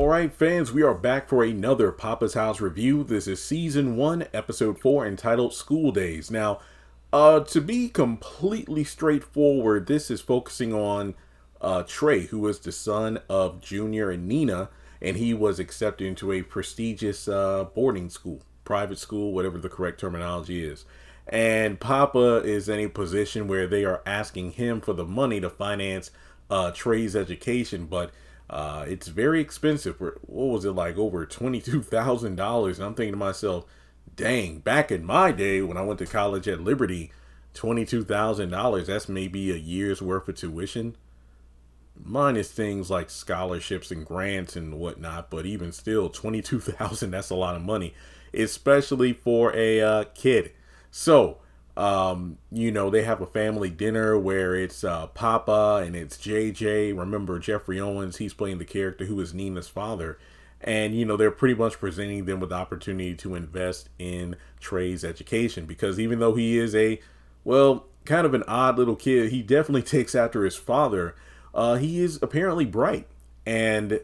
All right, fans, we are back for another Poppa's House review. This is Season 1, Episode 4, entitled School Days. Now, to be completely straightforward, this is focusing on Trey, who is the son of Junior and Nina, and he was accepted into a prestigious boarding school, private school, whatever the correct terminology is. And Poppa is in a position where they are asking him for the money to finance Trey's education, but it's very expensive. What was it, like over $22,000? And I'm thinking to myself, dang, back in my day when I went to college at Liberty, $22,000, that's maybe a year's worth of tuition. Minus things like scholarships and grants and whatnot, but even still, $22,000, that's a lot of money, especially for a kid. So, they have a family dinner where it's Poppa and it's JJ. Remember, Jeffrey Owens, he's playing the character who is Nina's father. And, they're pretty much presenting them with the opportunity to invest in Trey's education. Because even though he is kind of an odd little kid, he definitely takes after his father. He is apparently bright. And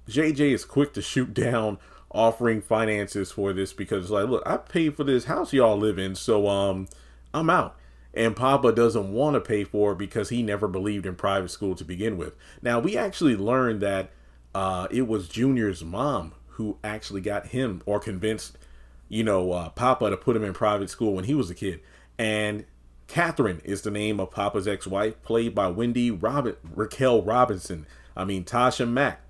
JJ is quick to shoot down offering finances for this because it's like, look, I paid for this house y'all live in, so I'm out. And Poppa doesn't want to pay for it because he never believed in private school to begin with. Now, we actually learned that it was Junior's mom who actually got him or convinced, Poppa to put him in private school when he was a kid. And Catherine is the name of Poppa's ex-wife, played by Raquel Robinson. Tasha Mack.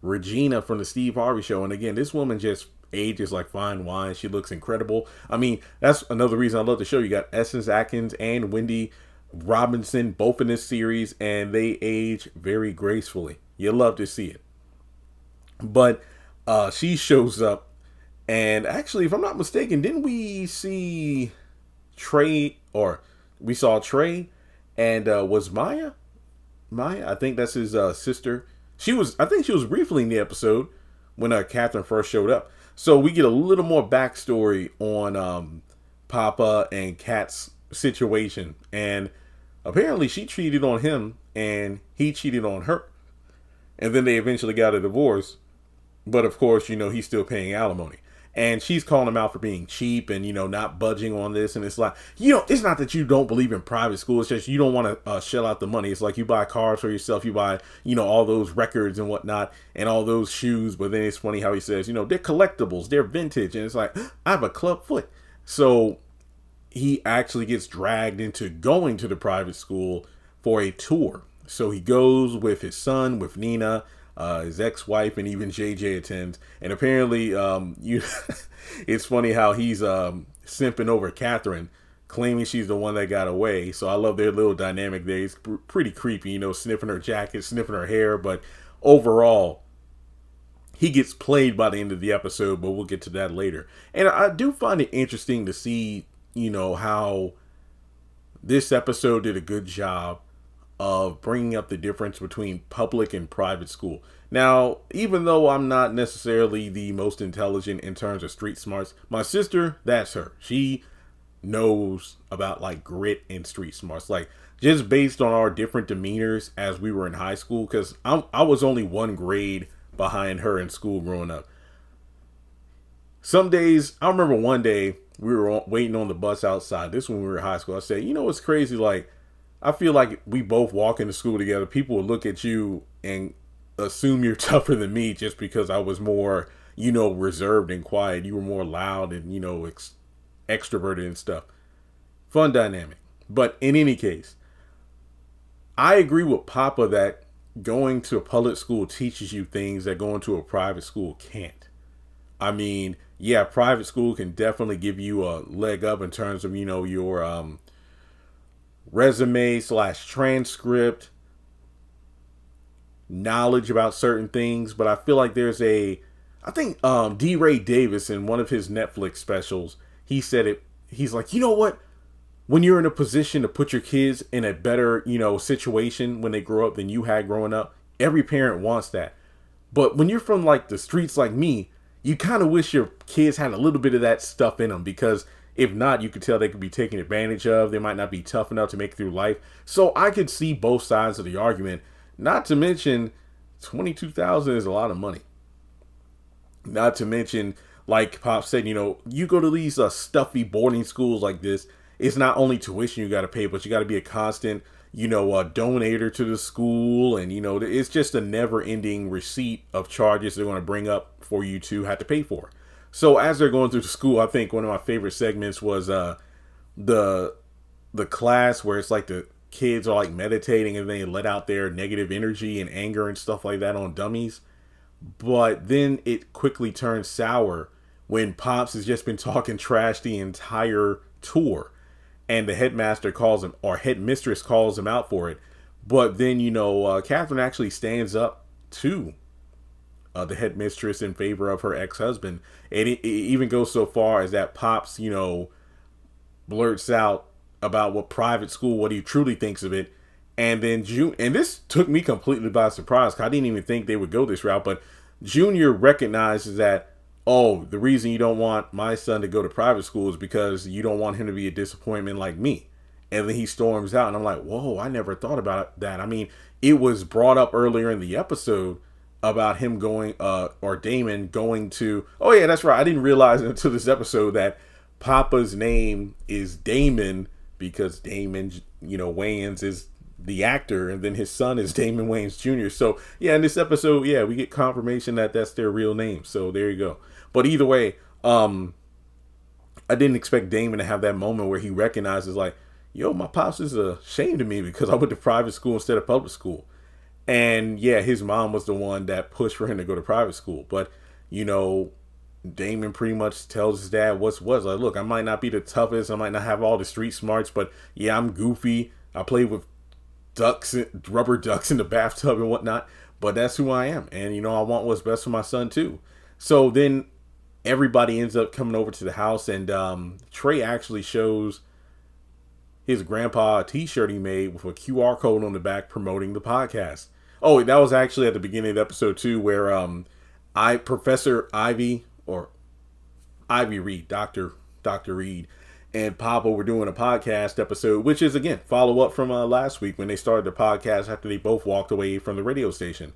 Regina from the Steve Harvey Show. And again, this woman just ages like fine wine. She looks incredible. That's another reason I love the show. You got Essence Atkins and Wendy Robinson both in this series, and they age very gracefully. You love to see it. But she shows up, and actually, if I'm not mistaken, didn't we see Trey, or we saw Trey, and was Maya? I think that's his sister. I think she was briefly in the episode when Catherine first showed up. So we get a little more backstory on Poppa and Kat's situation. And apparently she cheated on him and he cheated on her. And then they eventually got a divorce. But of course, he's still paying alimony. And she's calling him out for being cheap and, not budging on this. And it's like, it's not that you don't believe in private school. It's just you don't want to shell out the money. It's like you buy cars for yourself. You buy, all those records and whatnot and all those shoes. But then it's funny how he says, they're collectibles. They're vintage. And it's like, I have a club foot. So he actually gets dragged into going to the private school for a tour. So he goes with his son, with Nina, his ex-wife, and even JJ attends. And apparently, it's funny how he's simping over Catherine, claiming she's the one that got away. So I love their little dynamic there. He's pretty creepy, sniffing her jacket, sniffing her hair. But overall, he gets played by the end of the episode, but we'll get to that later. And I do find it interesting to see, how this episode did a good job of bringing up the difference between public and private school. Now, even though I'm not necessarily the most intelligent in terms of street smarts, my sister, that's her. She knows about like grit and street smarts, like just based on our different demeanors as we were in high school, because I was only one grade behind her in school growing up. Some days, I remember one day we were waiting on the bus outside. This when we were in high school. I said, what's crazy? Like, I feel like we both walk into school together. People will look at you and assume you're tougher than me just because I was more, reserved and quiet. You were more loud and, extroverted and stuff. Fun dynamic. But in any case, I agree with Poppa that going to a public school teaches you things that going to a private school can't. Private school can definitely give you a leg up in terms of, your resume / transcript, knowledge about certain things. But I feel like there's I think D. Ray Davis in one of his Netflix specials, he said it. He's like, what? When you're in a position to put your kids in a better, situation when they grow up than you had growing up, every parent wants that. But when you're from like the streets like me, you kind of wish your kids had a little bit of that stuff in them, because if not, you could tell they could be taken advantage of. They might not be tough enough to make it through life. So I could see both sides of the argument. Not to mention, $22,000 is a lot of money. Not to mention, like Pop said, you go to these stuffy boarding schools like this. It's not only tuition you got to pay, but you got to be a constant, donator to the school. And, it's just a never ending receipt of charges they're going to bring up for you to have to pay for. So as they're going through the school, I think one of my favorite segments was the class where it's like the kids are like meditating and they let out their negative energy and anger and stuff like that on dummies. But then it quickly turns sour when Pops has just been talking trash the entire tour, and the headmaster calls him, or headmistress calls him out for it. But then, Catherine actually stands up to the headmistress in favor of her ex-husband. And it even goes so far as that Pops, blurts out about what he truly thinks of it. And then and this took me completely by surprise, 'cause I didn't even think they would go this route. But Junior recognizes that, oh, the reason you don't want my son to go to private school is because you don't want him to be a disappointment like me. And then he storms out, and I'm like, whoa, I never thought about that. I mean, it was brought up earlier in the episode about him going, or Damon going to, oh yeah, that's right. I didn't realize until this episode that Poppa's name is Damon because Damon, Wayans is the actor, and then his son is Damon Wayans Jr. So yeah, in this episode, yeah, we get confirmation that that's their real name. So there you go. But either way, I didn't expect Damon to have that moment where he recognizes, like, yo, my pops is ashamed of me because I went to private school instead of public school. And yeah, his mom was the one that pushed for him to go to private school. But, Damon pretty much tells his dad what's like, look, I might not be the toughest, I might not have all the street smarts, but yeah, I'm goofy. I play with rubber ducks in the bathtub and whatnot, but that's who I am. And, I want what's best for my son too. So then everybody ends up coming over to the house, and Trey actually shows his grandpa a t-shirt he made with a QR code on the back promoting the podcast. Oh, that was actually at the beginning of the episode too, where Professor Ivy, or Ivy Reed, Dr. Reed, and Poppa were doing a podcast episode, which is, again, follow up from last week when they started the podcast after they both walked away from the radio station.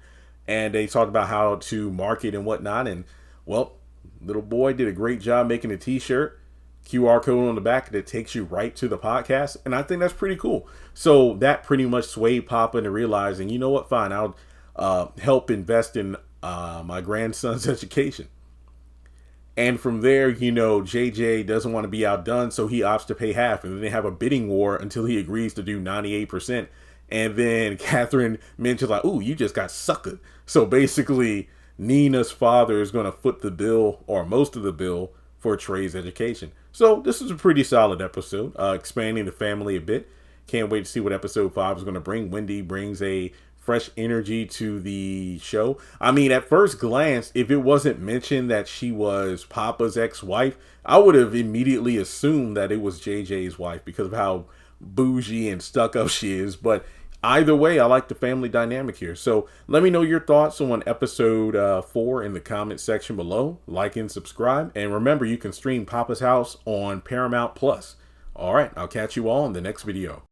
And they talked about how to market and whatnot. And, well, little boy did a great job making a t-shirt, QR code on the back that takes you right to the podcast. And I think that's pretty cool. So that pretty much swayed Poppa into realizing, you know what, fine, I'll help invest in my grandson's education. And from there, JJ doesn't want to be outdone, so he opts to pay half. And then they have a bidding war until he agrees to do 98%. And then Catherine mentions, like, ooh, you just got suckered. So basically, Nina's father is going to foot the bill, or most of the bill, for Trey's education. So this is a pretty solid episode, expanding the family a bit. Can't wait to see what episode 5 is going to bring. Wendy brings a fresh energy to the show. I mean, at first glance, if it wasn't mentioned that she was Poppa's ex-wife, I would have immediately assumed that it was JJ's wife because of how bougie and stuck up she is. But either way, I like the family dynamic here. So let me know your thoughts on episode 4 in the comment section below. Like and subscribe. And remember, you can stream Poppa's House on Paramount Plus. All right, I'll catch you all in the next video.